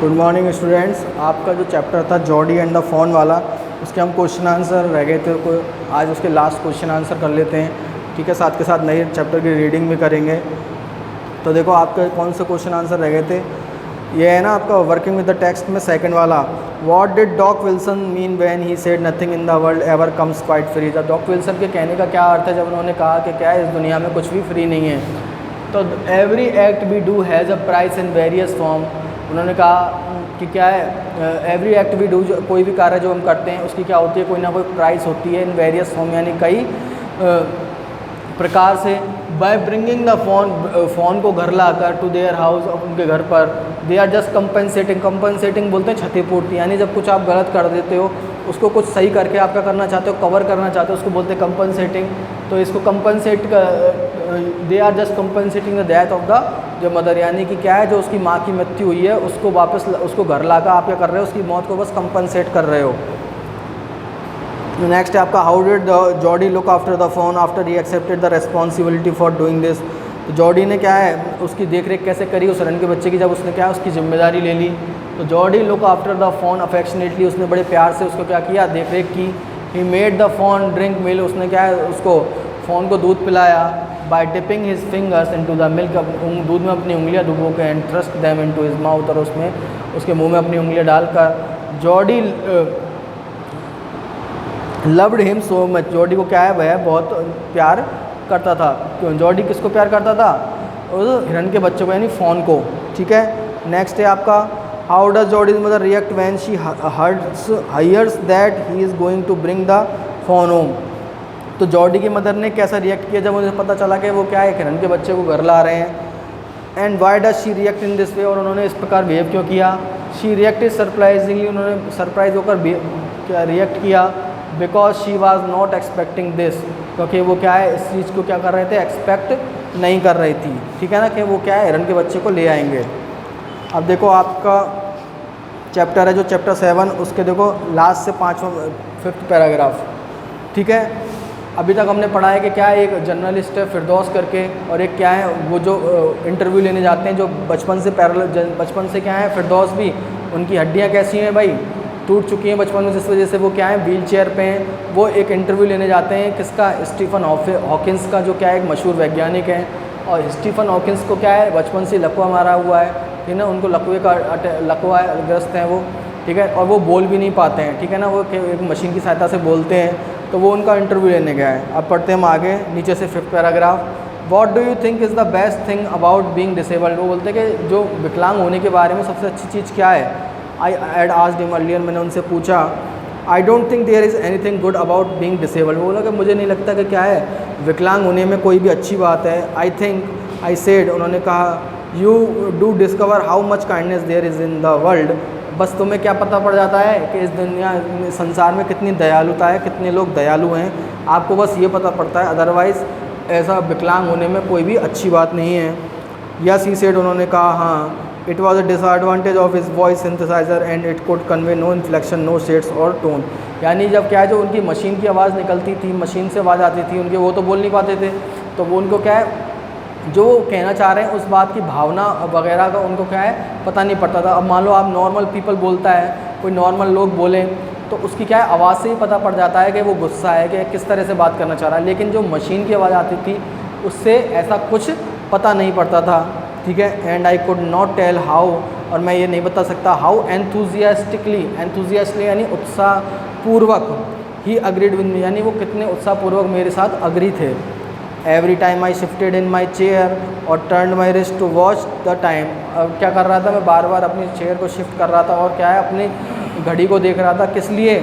Good morning students. आपका जो chapter था जॉडी एंड द फ़ोन वाला, उसके हम क्वेश्चन आंसर रह गए थे, को आज उसके लास्ट क्वेश्चन आंसर कर लेते हैं। ठीक है, साथ के साथ नए चैप्टर की रीडिंग भी करेंगे। तो देखो आपके कौन से क्वेश्चन आंसर रह गए थे। ये है ना आपका वर्किंग विद द टेक्स्ट में सेकंड वाला। What did Doc Wilson mean when he said nothing in the world ever comes quite free. जब डॉक विल्सन के कहने का क्या अर्थ है जब उन्होंने कहा कि क्या है इस दुनिया में कुछ भी फ्री नहीं है। तो every act we do has a price in various form. उन्होंने कहा कि क्या है एवरी एक्ट वी डू, कोई भी कार्य जो हम करते हैं उसकी क्या होती है, कोई ना कोई प्राइस होती है इन वेरियस फॉर्म, यानी कई प्रकार से। बाय ब्रिंगिंग द फ़ोन को घर लाकर टू देयर हाउस, उनके घर पर। दे आर जस्ट कंपनसेटिंग बोलते हैं क्षतिपूर्ति, यानी जब कुछ आप गलत कर देते हो उसको कुछ सही करके आप क्या करना चाहते हो, कवर करना चाहते हो, उसको बोलते हैं कंपनसेटिंग। तो इसको compensate they are just compensating the death of the जो मदर, यानी कि क्या है जो उसकी माँ की मृत्यु हुई है उसको वापस उसको घर लाकर आप क्या कर रहे हो, उसकी मौत को बस कंपनसेट कर रहे हो। नेक्स्ट है आपका how did Jordi look after the phone after he accepted the responsibility for doing this. तो जॉडी ने क्या है उसकी देख रेख कैसे करी उस रन के बच्चे की, जब उसने क्या उसकी जिम्मेदारी ले ली। तो Jordi look after the phone affectionately, उसने बड़े प्यार से उसको क्या किया, देख रेख की। He made the fawn drink milk, उसने क्या है उसको फ़ोन को दूध पिलाया। By dipping his fingers into the milk, दूध में अपनी उंगलियां डुबो के and thrust them into his mouth, और उसमें उसके मुंह में अपनी उंगलियां डालकर। Jody loved him so much, Jody को क्या है वह बहुत प्यार करता था। क्यों जॉडी किसको प्यार करता था, उस हिरन के बच्चे को यानी फ़ोन को। ठीक है, नेक्स्ट है आपका how does Jody's mother react when she hears that he is going to bring the fawn home. तो जॉडी की मदर ने कैसा रिएक्ट किया जब उन्हें पता चला कि वो क्या है हिरन के बच्चे को घर ला रहे हैं। And why does she react in this way, और उन्होंने इस प्रकार बिहेव क्यों किया। शी रिएक्टेड सरप्राइजिंगली, उन्होंने सरप्राइज होकर क्या रिएक्ट किया। Because she was not expecting this, क्योंकि वो क्या है इस चीज़ को क्या कर रहे थे, एक्सपेक्ट नहीं कर रही थी। ठीक है ना, कि वो क्या है हिरन के बच्चे को ले आएंगे। अब देखो आपका चैप्टर है जो चैप्टर 7, उसके देखो लास्ट से 5वां पैराग्राफ। ठीक है, अभी तक हमने पढ़ा है कि क्या है एक जर्नलिस्ट है फिरदौस करके, और एक क्या है वो जो इंटरव्यू लेने जाते हैं जो बचपन से क्या है फिरदौस भी, उनकी हड्डियाँ कैसी हैं भाई, टूट चुकी हैं बचपन में, जिस वजह से वो क्या है व्हील चेयर पे हैं। वो एक इंटरव्यू लेने जाते हैं किसका, स्टीफन हॉकिंस का, जो क्या है एक मशहूर वैज्ञानिक है। और स्टीफन हॉकिंस को क्या है बचपन से लकवा मारा हुआ है, ठीक है ना, उनको लकवा ग्रस्त हैं वो। ठीक है, और वो बोल भी नहीं पाते हैं। ठीक है ना, वो एक मशीन की सहायता से बोलते हैं। तो वो उनका इंटरव्यू लेने गया है। अब पढ़ते हैं हम आगे नीचे से 5th paragraph. What do you think is the best thing about being disabled. वो बोलते हैं कि जो विकलांग होने के बारे में सबसे अच्छी चीज़ क्या है। I had asked him earlier, मैंने उनसे पूछा। I don't think there is anything good about being disabled. वो बोला कि मुझे नहीं लगता कि क्या है विकलांग होने में कोई भी अच्छी बात है। आई सेड, उन्होंने कहा, you do discover how much kindness there is in the world. बस तुम्हें क्या पता पड़ जाता है कि इस दुनिया संसार में कितनी दयालुता है, कितने लोग दयालु हैं, आपको बस ये पता पड़ता है। अदरवाइज़ ऐसा विकलांग होने में कोई भी अच्छी बात नहीं है। यस ही सेड, उन्होंने कहा हाँ। It was a disadvantage of his voice synthesizer and it could convey no inflection, no shades or tone. यानी जब क्या है जो उनकी मशीन की आवाज़ निकलती थी, मशीन से आवाज़ आती थी उनके, वो तो बोल नहीं पाते थे, तो वो उनको क्या है जो कहना चाह रहे हैं उस बात की भावना वगैरह का उनको क्या है पता नहीं पड़ता था। अब मान लो आप नॉर्मल पीपल बोलता है, कोई नॉर्मल लोग बोलें तो उसकी क्या है आवाज़ से ही पता पड़ जाता है कि वो गुस्सा है कि किस तरह से बात करना चाह रहा है। लेकिन जो मशीन की आवाज़ आती थी उससे ऐसा कुछ पता नहीं पड़ता था। ठीक है, and I could not tell how, और मैं ये नहीं बता सकता हाउ एंथुजियास्टिकली यानी उत्साहपूर्वक ही अग्रीड विद मी, यानी वो कितने उत्साहपूर्वक मेरे साथ अग्री थे। Every time I shifted in my chair और turn my wrist to watch the time. अब क्या कर रहा था मैं, बार बार अपनी चेयर को शिफ्ट कर रहा था और क्या है अपनी घड़ी को देख रहा था। किस लिए,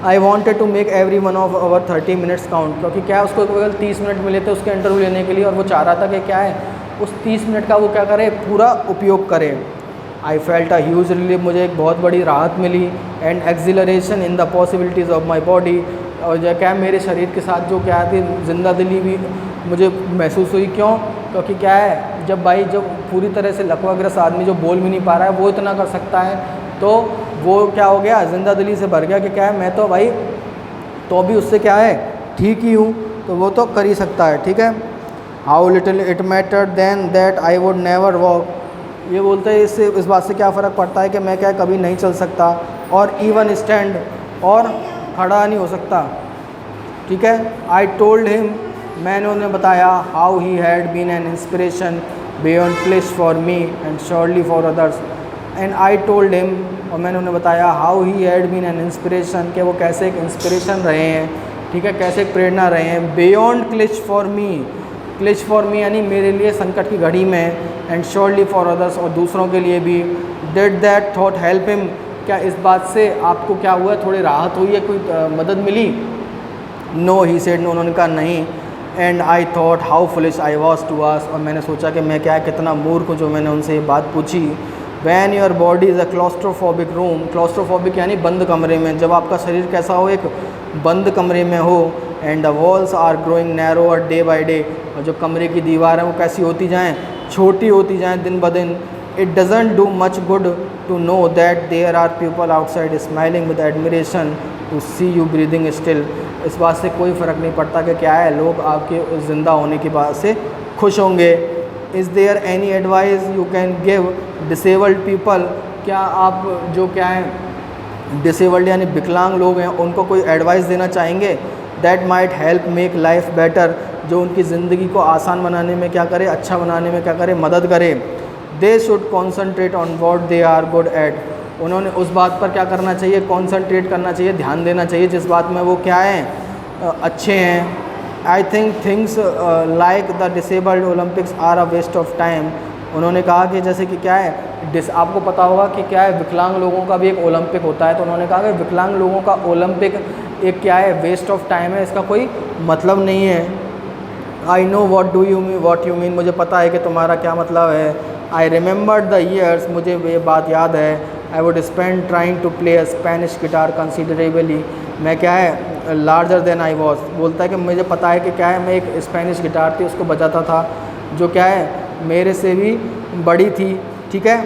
I wanted to make every one of our 30 minutes count, क्योंकि क्या है उसको केवल 30 मिनट मिले थे उसके इंटरव्यू लेने के लिए, और वो चाह रहा था कि क्या है उस 30 मिनट का वो क्या करे पूरा उपयोग करे। I felt a huge relief, मुझे एक बहुत बड़ी राहत मिली। And acceleration in the possibilities of my body, और जो क्या मेरे शरीर के साथ जो क्या थी जिंदा दिली भी मुझे महसूस हुई। क्यों, क्योंकि क्या है जब भाई जब पूरी तरह से लकवाग्रस्त आदमी जो बोल भी नहीं पा रहा है वो इतना कर सकता है, तो वो क्या हो गया जिंदा दिली से भर गया कि क्या है मैं तो भाई तो भी उससे क्या है ठीक ही हूँ, तो वो तो कर ही सकता है। ठीक है, how little it mattered then that I would never walk, ये बोलते हैं इससे इस बात से क्या फ़र्क पड़ता है कि मैं क्या कभी नहीं चल सकता, और इवन स्टैंड, और खड़ा नहीं हो सकता। ठीक है, आई टोल्ड हिम, मैंने उन्हें बताया, how he had been an inspiration beyond place for me and surely for others. And I told him, और मैंने उन्हें बताया, how he had been an inspiration, कि वो कैसे एक इंस्पिरेशन रहे हैं, ठीक है, कैसे एक प्रेरणा रहे हैं, beyond cliche for me, cliche for me यानी मेरे लिए संकट की घड़ी में, एंड श्योरली फॉर अदर्स, और दूसरों के लिए भी। Did that thought help him, क्या इस बात से आपको क्या हुआ, थोड़ी राहत हुई है, कोई मदद मिली? नो ही सेड, नो, उन्होंने कहा नहीं। And I thought how foolish I was to ask, और मैंने सोचा कि मैं क्या कितना मूर्ख हूँ जो मैंने उनसे ये बात पूछी। When your body is a claustrophobic room, claustrophobic यानी बंद कमरे में, जब आपका शरीर कैसा हो, एक बंद कमरे में हो। And the walls are growing narrower day by day, और जो कमरे की दीवार है वो कैसी होती जाएँ, छोटी होती जाएँ दिन ब दिन। It doesn't do much good to know that there are people outside smiling with admiration to see you breathing still, इस बात से कोई फ़र्क नहीं पड़ता कि क्या है, लोग आपके ज़िंदा होने की बात से खुश होंगे। Is there any advice you can give disabled people, क्या आप जो क्या है डिसेबल्ड यानी विकलांग लोग हैं उनको कोई एडवाइस देना चाहेंगे? That might help make life better, जो उनकी ज़िंदगी को आसान बनाने में क्या करे, अच्छा बनाने में क्या करे, मदद करे। They should concentrate on what they are good at, उन्होंने उस बात पर क्या करना चाहिए, कॉन्सनट्रेट करना चाहिए, ध्यान देना चाहिए जिस बात में वो क्या हैं, अच्छे हैं। I think things like the disabled Olympics are a waste of time, उन्होंने कहा कि जैसे कि क्या है आपको पता होगा कि क्या है विकलांग लोगों का भी एक ओलंपिक होता है, तो उन्होंने कहा कि विकलांग लोगों का ओलंपिक एक क्या है, वेस्ट ऑफ टाइम है, इसका कोई मतलब नहीं है। I know what you mean, मुझे पता है कि तुम्हारा क्या मतलब है। आई रिमेंबर्ड द ईयर्स, मुझे ये बात याद है। I would spend trying to play a Spanish guitar considerably, मैं क्या है लार्जर देन आई वॉज, बोलता है कि मुझे पता है कि क्या है मैं एक स्पेनिश गिटार थी उसको बजाता था जो क्या है मेरे से भी बड़ी थी। ठीक है,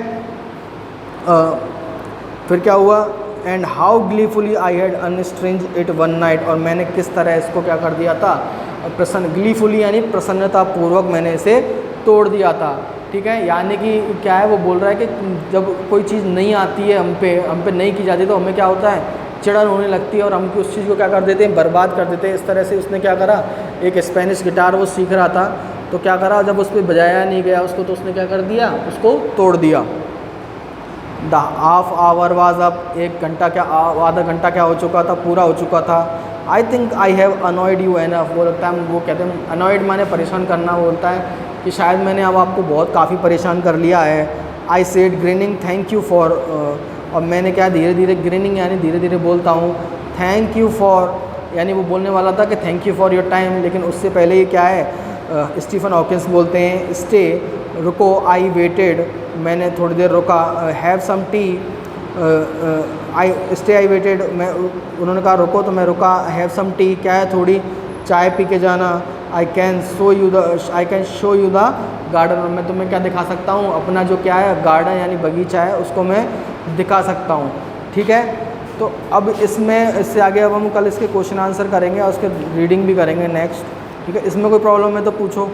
फिर क्या हुआ, and how gleefully I had unstrung it one night, और मैंने किस तरह इसको क्या कर दिया था, ग्लीफुली यानी प्रसन्नतापूर्वक मैंने इसे तोड़ दिया था। ठीक है, यानी कि क्या है वो बोल रहा है कि जब कोई चीज़ नहीं आती है हम पे नहीं की जाती तो हमें क्या होता है, चिड़न होने लगती है और हम उस चीज़ को क्या कर देते हैं, बर्बाद कर देते हैं। इस तरह से उसने क्या करा, एक स्पेनिश गिटार वो सीख रहा था तो क्या करा, जब उस पर बजाया नहीं गया उसको तो उसने क्या कर दिया, उसको तोड़ दिया। The half hour was up, एक घंटा क्या आधा घंटा क्या हो चुका था, पूरा हो चुका था। I think I have annoyed you enough, वो लगता है वो कहते हैं अनॉयड माने परेशान करना, बोलता है कि शायद मैंने अब आपको बहुत काफ़ी परेशान कर लिया है। I said grinning thank you for, और मैंने क्या धीरे धीरे, ग्रिनिंग यानी धीरे धीरे बोलता हूँ, थैंक यू फॉर यानी वो बोलने वाला था कि thank you for your time, लेकिन उससे पहले ये क्या है, स्टीफन हॉकिंस बोलते हैं स्टे, रुको, आई वेटेड, मैंने थोड़ी देर रुका, have some tea, I stay I waited, मैं उन्होंने कहा रुको तो मैं रुका, हैव सम टी क्या है, थोड़ी चाय पी के जाना, I can show you the garden, और मैं तुम्हें क्या दिखा सकता हूँ, अपना जो क्या है गार्डन यानी बगीचा है उसको मैं दिखा सकता हूँ। ठीक है, तो अब इससे आगे अब हम कल इसके क्वेश्चन आंसर करेंगे और उसके रीडिंग भी करेंगे नेक्स्ट। ठीक है, इसमें कोई प्रॉब्लम है तो पूछो।